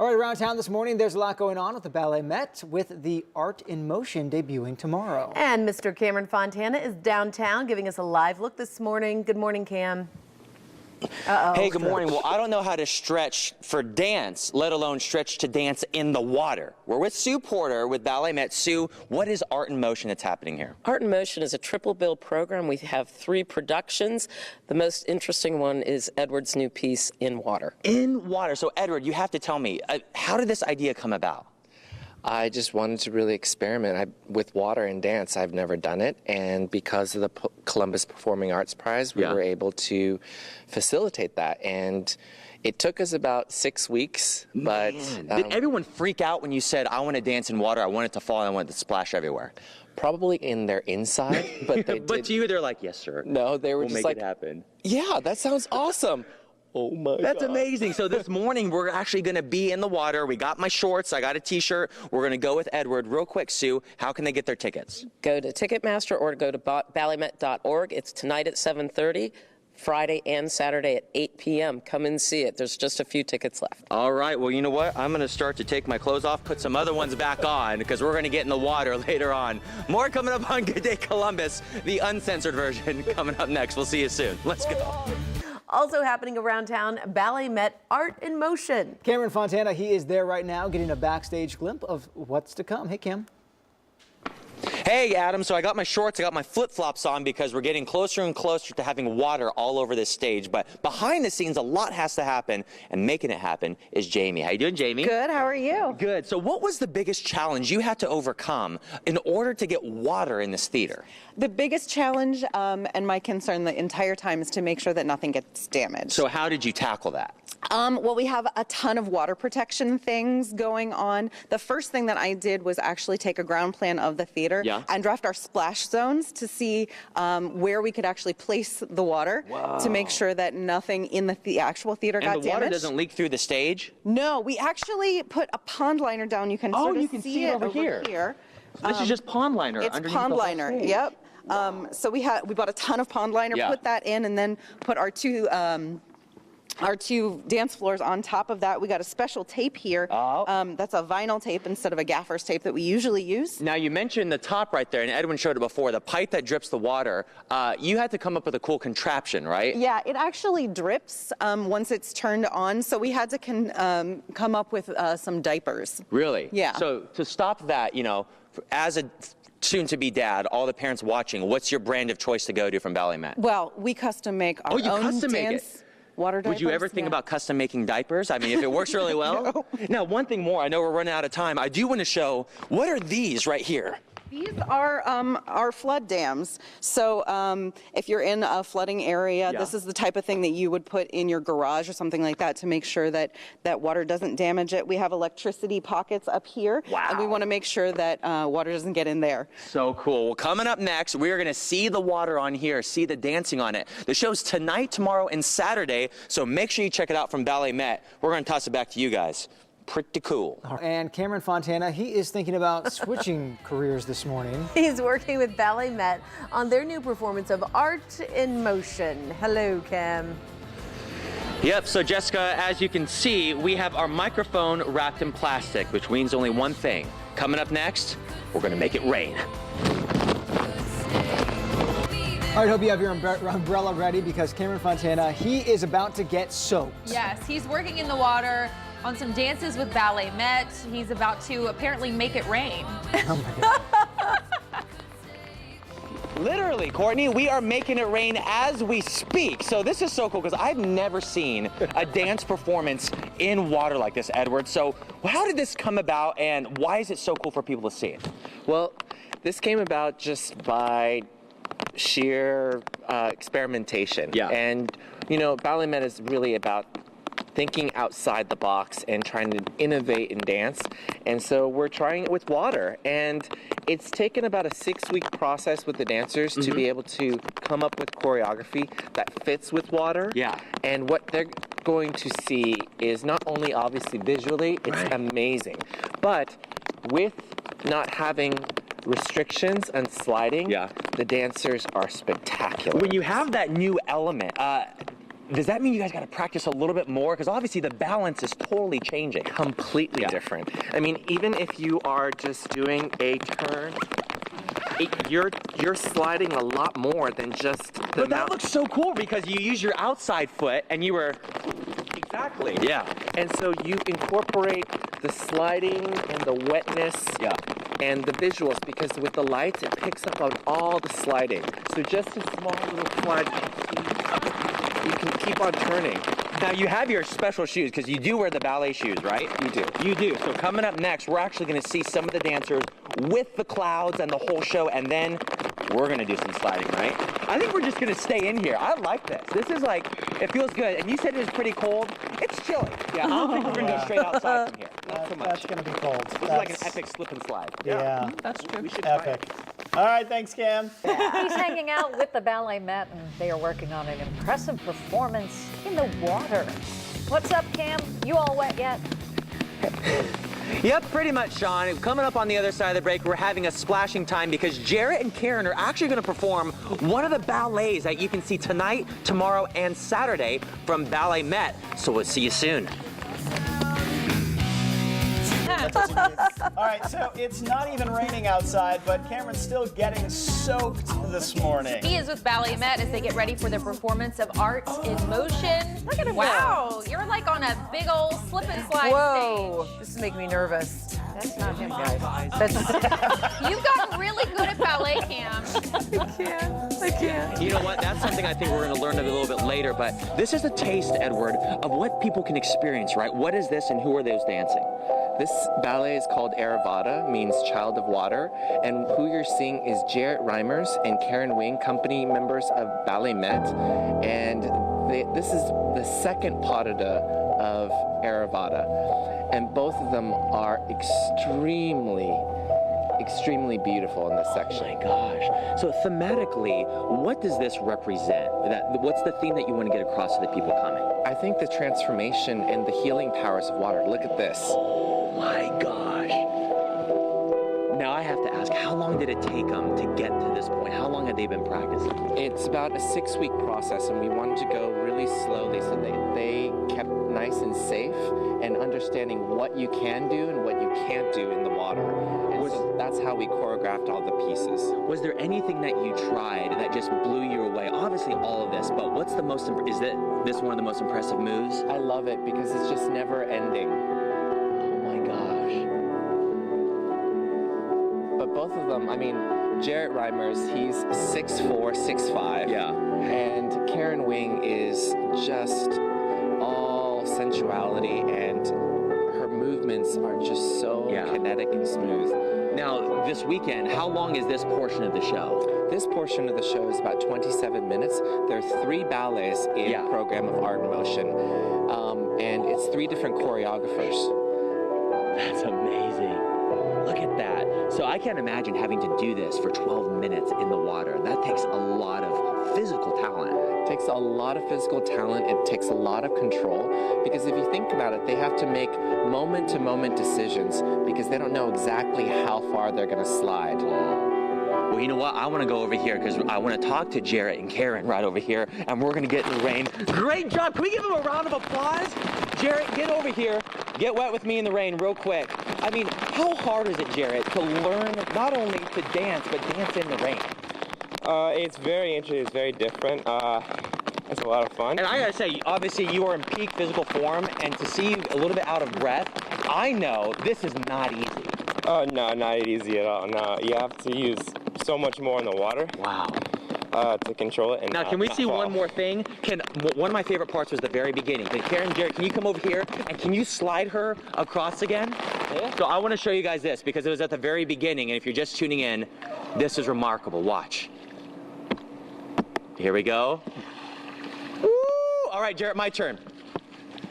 All right, around town this morning, there's a lot going on with the Ballet Met, with the Art in Motion debuting tomorrow. And Mr. Cameron Fontana is downtown giving us a live look this morning. Good morning, Cam. Hey, good morning. Well, I don't know how to stretch for dance, let alone stretch to dance in the water. We're with Sue Porter with Ballet Met. Sue, what is Art in Motion that's happening here? Art in Motion is a triple bill program. We have 3 productions. The most interesting one is Edward's new piece, In Water. In water. So, Edward, you have to tell me, how did this idea come about? I just wanted to really experiment with water and dance. I've never done it, and because of the Columbus Performing Arts Prize, we were able to facilitate that, and it took us about 6 weeks. But did everyone freak out when you said, I want to dance in water, I want it to fall, and I want it to splash everywhere? Probably in their inside, but they But to you, they're like, yes, sir. No, they were we'll just make like, it happen. Yeah, that sounds awesome. Oh my God. That's amazing. So this morning, we're actually going to be in the water. We got my shorts. I got a T-shirt. We're going to go with Edward. Real quick, Sue, how can they get their tickets? Go to Ticketmaster or go to BalletMet.org. It's tonight at 7:30. Friday and Saturday at 8 p.m. Come and see it. There's just a few tickets left. All right. Well, you know what? I'm going to start to take my clothes off, put some other ones back on, because we're going to get in the water later on. More coming up on Good Day Columbus, the uncensored version coming up next. We'll see you soon. Let's go. Also happening around town, Ballet Met Art in Motion. Cameron Fontana, he is there right now getting a backstage glimpse of what's to come. Hey, Cam. Hey, Adam, so I got my shorts, I got my flip-flops on because we're getting closer and closer to having water all over this stage. But behind the scenes, a lot has to happen, and making it happen is Jamie. How you doing, Jamie? Good, how are you? Good. So what was the biggest challenge you had to overcome in order to get water in this theater? The biggest challenge and my concern the entire time is to make sure that nothing gets damaged. So how did you tackle that? Well, we have a ton of water protection things going on. The first thing that I did was actually take a ground plan of the theater and draft our splash zones to see where we could actually place the water to make sure that nothing in the actual theater got damaged. And the water doesn't leak through the stage? No, we actually put a pond liner down. You can sort of see it over here. So this is just pond liner. It's pond liner, yep. So we bought a ton of pond liner, put that in, and then put our two dance floors on top of that. We got a special tape here. That's a vinyl tape instead of a gaffer's tape that we usually use. Now, you mentioned the top right there, and Edwin showed it before, the pipe that drips the water. You had to come up with a cool contraption, right? Yeah, it actually drips once it's turned on, so we had to come up with some diapers. Really? Yeah. So to stop that, you know, as a soon-to-be dad, all the parents watching, what's your brand of choice to go to from Ballet Met? Well, we custom make our own dance water diapers. Would you ever think about custom making diapers? I mean, if it works really well? No. Now, one thing more. I know we're running out of time. I do want to show, what are these right here? These are our flood dams. So if you're in a flooding area, this is the type of thing that you would put in your garage or something like that to make sure that that water doesn't damage it. We have electricity pockets up here, and we want to make sure that water doesn't get in there. So cool. Well, coming up next, we're going to see the water on here, see the dancing on it. The show's tonight, tomorrow, and Saturday, so make sure you check it out from Ballet Met. We're going to toss it back to you guys. Pretty cool. And Cameron Fontana, he is thinking about switching careers this morning. He's working with Ballet Met on their new performance of Art in Motion. Hello, Cam. Yep, so Jessica, as you can see, we have our microphone wrapped in plastic, which means only one thing. Coming up next, we're going to make it rain. All right, hope you have your umbrella ready because Cameron Fontana, he is about to get soaked. Yes, he's working in the water on some dances with Ballet Met. He's about to apparently make it rain. Oh my God. Literally, Courtney, we are making it rain as we speak. So this is so cool because I've never seen a dance performance in water like this, Edward. So how did this come about and why is it so cool for people to see it? Well, this came about just by sheer experimentation. And, you know, Ballet Met is really about thinking outside the box and trying to innovate in dance. And so we're trying it with water. And it's taken about a 6-week process with the dancers to be able to come up with choreography that fits with water. And what they're going to see is not only obviously visually, it's amazing, but with not having restrictions and sliding, the dancers are spectacular. When you have that new element, does that mean you guys got to practice a little bit more? Because obviously the balance is totally changing. Completely different. I mean, even if you are just doing a turn, you're sliding a lot more than just the But that looks so cool because you use your outside foot and you were... Exactly. Yeah. And so you incorporate the sliding and the wetness and the visuals, because with the lights, it picks up on all the sliding. So just a small little slide, you can keep on turning. Now you have your special shoes because you do wear the ballet shoes, right? You do. You do. So coming up next, we're actually going to see some of the dancers with the clouds and the whole show, and then we're going to do some sliding, right? I think we're just going to stay in here. I like this. This is like, it feels good. And you said it was pretty cold. It's chilly. Yeah, I don't think we're going to go straight outside from here. Not so much. That's going to be cold. This is like an epic slip and slide. Yeah. That's true. We should try Epic. it. All right, thanks, Cam. He's hanging out with the BalletMet, and they are working on an impressive performance in the water. What's up, Cam? You all wet yet? Yep, pretty much, Sean. Coming up on the other side of the break, we're having a splashing time because Jarrett and Karen are actually going to perform one of the ballets that you can see tonight, tomorrow, and Saturday from BalletMet. So we'll see you soon. All right, so it's not even raining outside, but Cameron's still getting soaked this morning. He is with BalletMet as they get ready for their performance of Art in Motion. Look at him. Wow, you're like on a big old slip and slide Whoa. stage. This is making me nervous. That's not him, guys. You've gotten really good at ballet, Cam. I can't. You know what? That's something I think we're going to learn a little bit later, but this is a taste, Edward, of what people can experience, right? What is this and who are those dancing? This ballet is called Aravada, means child of water, and who you're seeing is Jarrett Reimers and Karen Wing, company members of BalletMet, and this is the second pas de deux of Aravada, and both of them are extremely beautiful in this section. Oh my gosh. So thematically, what does this represent? What's the theme that you want to get across to the people coming? I think the transformation and the healing powers of water. Look at this. Oh my gosh. Now I have to ask, how long did it take them to get to this point? How long have they been practicing? It's about a 6-week process, and we wanted to go really slowly so they kept nice and safe and understanding what you can do and what you can't do in the water. And so that's how we choreographed all the pieces. Was there anything that you tried that just blew you away? Obviously all of this, but what's the most, is this one of the most impressive moves? I love it because it's just never ending. Oh my gosh. But both of them, I mean, Jarrett Reimers, he's 6'4", 6'5". Yeah. And Karen Wing is just all sensuality, and her movements are just so kinetic and smooth. Now, this weekend, how long is this portion of the show? This portion of the show is about 27 minutes. There are 3 ballets in the program of Art in Motion, and it's 3 different choreographers. That's amazing. Look at that. So I can't imagine having to do this for 12 minutes in the water. That takes a lot of physical talent. It takes a lot of physical talent. It takes a lot of control, because if you think about it, they have to make moment-to-moment decisions because they don't know exactly how far they're going to slide. Well, you know what? I want to go over here because I want to talk to Jarrett and Karen right over here, and we're going to get in the rain. Great job. Can we give them a round of applause? Jarrett, get over here. Get wet with me in the rain real quick. I mean, how hard is it, Jarrett, to learn not only to dance, but dance in the rain? It's very interesting. It's very different. It's a lot of fun. And I gotta say, obviously you are in peak physical form, and to see you a little bit out of breath, I know this is not easy. Oh, no, not easy at all. No, you have to use so much more in the water. Wow. To control it. And now, can we see fall. one more thing? One of my favorite parts was the very beginning. Karen, Jarrett, can you come over here and can you slide her across again? Yeah. So I want to show you guys this because it was at the very beginning, and if you're just tuning in, this is remarkable. Watch. Here we go. Woo! All right, Jarrett, my turn.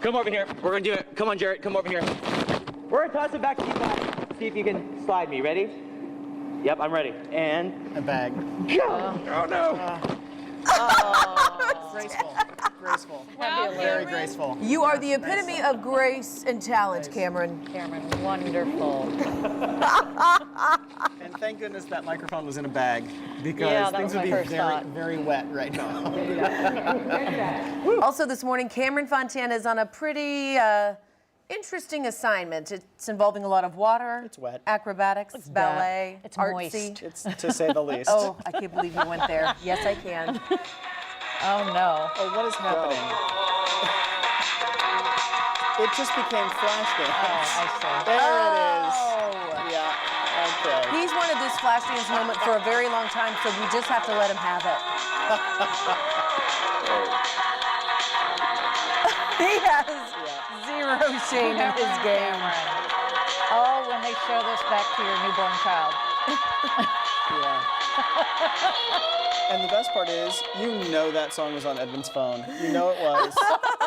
Come over here. We're gonna do it. Come on, Jarrett. Come over here. We're gonna toss it back to you guys. See if you can slide me. Ready? Yep, I'm ready. And a bag. Go! Oh no! Graceful. Graceful. Wow, Very Cameron. graceful. You are the epitome of grace and talent, Cameron. Cameron, wonderful. And thank goodness that microphone was in a bag because Yeah, that things was would my be first very, thought. very wet right now. Also this morning, Cameron Fontana is on a pretty interesting assignment. It's involving a lot of water. It's wet. Acrobatics, ballet, It's artsy. moist. It's to say the least. Oh, I can't believe you went there. Yes, I can. Oh, no. Oh, what is happening? It just became flash dance. Oh, I see. There it is. Oh. Yeah. Okay. He's wanted this flash dance moment for a very long time, so we just have to let him have it. He has zero shame in his game. Cameron. Oh, when they show this back to your newborn child. Yeah. And the best part is, you know that song was on Edmund's phone. You know it was.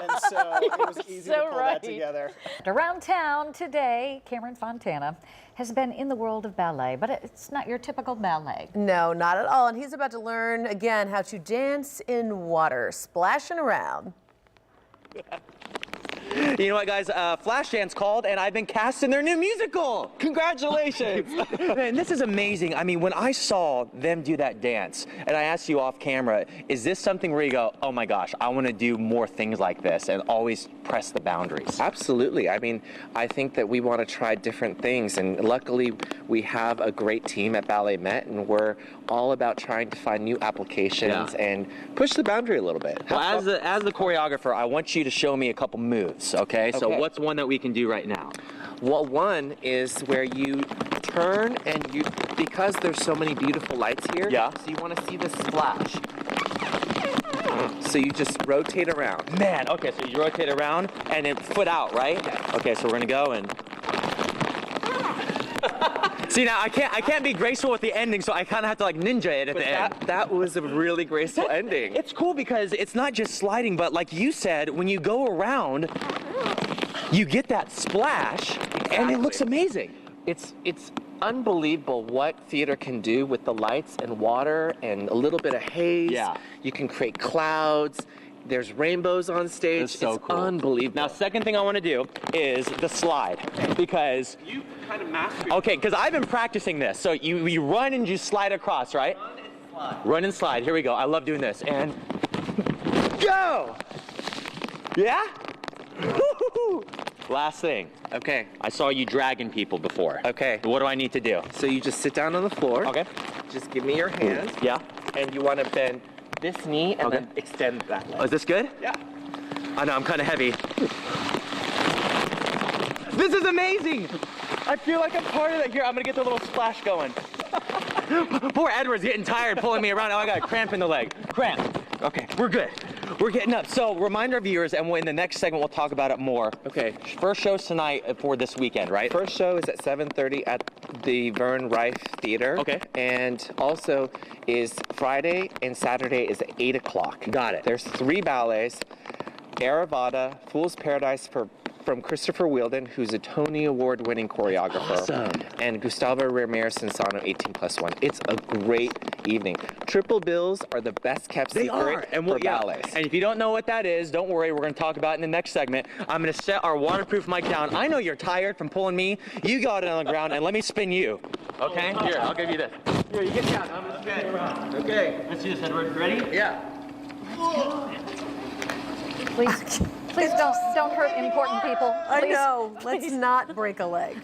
And so it was easy to so pull right. that together. Around town today, Cameron Fontana has been in the world of ballet, but it's not your typical ballet. No, not at all. And he's about to learn again how to dance in water, splashing around. You know what, guys? Flashdance called, and I've been cast in their new musical. Congratulations! Man, this is amazing. I mean, when I saw them do that dance, and I asked you off camera, is this something where you go, oh my gosh, I want to do more things like this and always press the boundaries? Absolutely. I mean, I think that we want to try different things, and luckily we have a great team at Ballet Met, and we're all about trying to find new applications and push the boundary a little bit. Well, as the choreographer, I want you to show me a couple moves, okay? So what's one that we can do right now? Well, one is where you turn and you, because there's so many beautiful lights here, so you want to see the splash. So you just rotate around. Man, okay, so you rotate around and then foot out, right? Yeah. Okay, so we're gonna go and... See, now I can't be graceful with the ending, so I kind of have to like ninja it at the end. That was a really graceful ending. It's cool because it's not just sliding, but like you said, when you go around, you get that splash, and it looks amazing. It's unbelievable what theater can do with the lights and water and a little bit of haze. Yeah. You can create clouds. There's rainbows on stage. It's so cool. Unbelievable. Now, second thing I want to do is the slide, because you kind of mastered. Okay, because I've been practicing this. So you run and you slide across, right? Run and slide. Run and slide. Here we go. I love doing this. And go. Yeah. Last thing. Okay. I saw you dragging people before. Okay. What do I need to do? So you just sit down on the floor. Okay. Just give me your hands. Yeah. And you want to bend this knee and then extend that leg. Oh, is this good? Yeah. I know, I'm kind of heavy. This is amazing! I feel like I'm part of it. Here, I'm gonna get the little splash going. Poor Edward's getting tired pulling me around. Oh, I got a cramp in the leg. Cramp. Okay, we're good. We're getting up. So, remind our viewers, and in the next segment, we'll talk about it more. Okay. First show's tonight for this weekend, right? First show is at 7:30 at the Vern Rife Theater. Okay. And also is Friday and Saturday is at 8 o'clock. Got it. There's 3 ballets. Aravada, Fool's Paradise from Christopher Wheeldon, who's a Tony Award-winning choreographer. Awesome. And Gustavo Ramirez Sensano, 18+1. It's a great evening. Triple bills are the best kept secret for ballets. And if you don't know what that is, don't worry. We're going to talk about it in the next segment. I'm going to set our waterproof mic down. I know you're tired from pulling me. You got it on the ground, and let me spin you. Okay? Here, I'll give you this. Here, you get down. I'm going to spin around. Okay. Let's do this, Edward. Ready? Yeah. Please don't hurt important people. I Please. know. Let's not break a leg.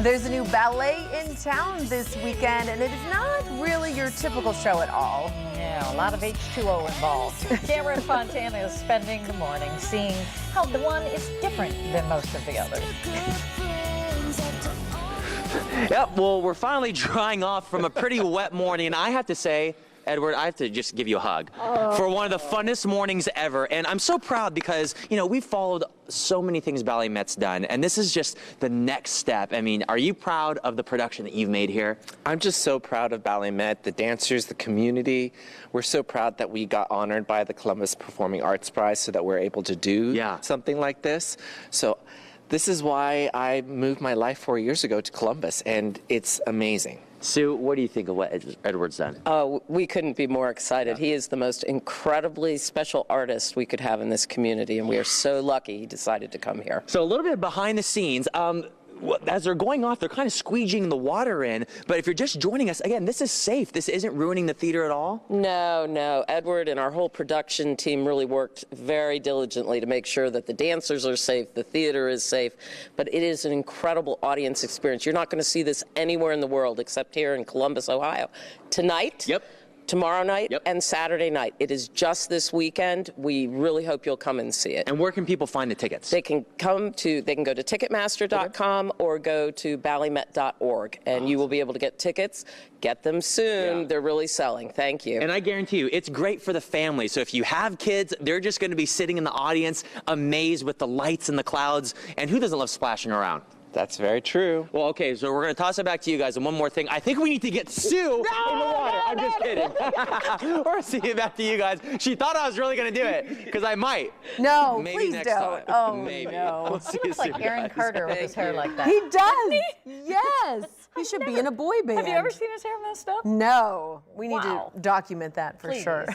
There's a new ballet in town this weekend, and it is not really your typical show at all. Yeah, a lot of H2O involved. Cameron Fontana is spending the morning seeing how the one is different than most of the others. Yep, well, we're finally drying off from a pretty wet morning, and I have to say, Edward, I have to just give you a hug for one of the funnest mornings ever. And I'm so proud because, you know, we've followed so many things Ballet Met's done, and this is just the next step. I mean, are you proud of the production that you've made here? I'm just so proud of Ballet Met, the dancers, the community. We're so proud that we got honored by the Columbus Performing Arts Prize so that we're able to do something like this. So this is why I moved my life 4 years ago to Columbus, and it's amazing. Sue, what do you think of what Edward's done? We couldn't be more excited. He is the most incredibly special artist we could have in this community, and we are so lucky he decided to come here. So a little bit behind the scenes. As they're going off, they're kind of squeegeeing the water in. But if you're just joining us, again, this is safe. This isn't ruining the theater at all. No. Edward and our whole production team really worked very diligently to make sure that the dancers are safe, the theater is safe. But it is an incredible audience experience. You're not going to see this anywhere in the world except here in Columbus, Ohio. Tonight. Yep. Tomorrow night and Saturday night. It is just this weekend. We really hope you'll come and see it. And where can people find the tickets? They can go to Ticketmaster.com or go to BalletMet.org, and you will be able to get tickets. Get them soon. They're really selling. Thank you. And I guarantee you, it's great for the family. So if you have kids, they're just going to be sitting in the audience, amazed with the lights and the clouds. And who doesn't love splashing around? That's very true. Well, okay, so we're going to toss it back to you guys. And one more thing. I think we need to get Sue in the water. I'm just kidding. We're going to see it back to you guys. She thought I was really going to do it, because I might. No, Maybe please next don't. time. Oh, Maybe. no. We'll see He you looks like soon, Aaron guys. Carter with his hair like that. He does. Yes. He should be in a boy band. Have you ever seen his hair messed up? No. We need Wow. to document that for Please. sure.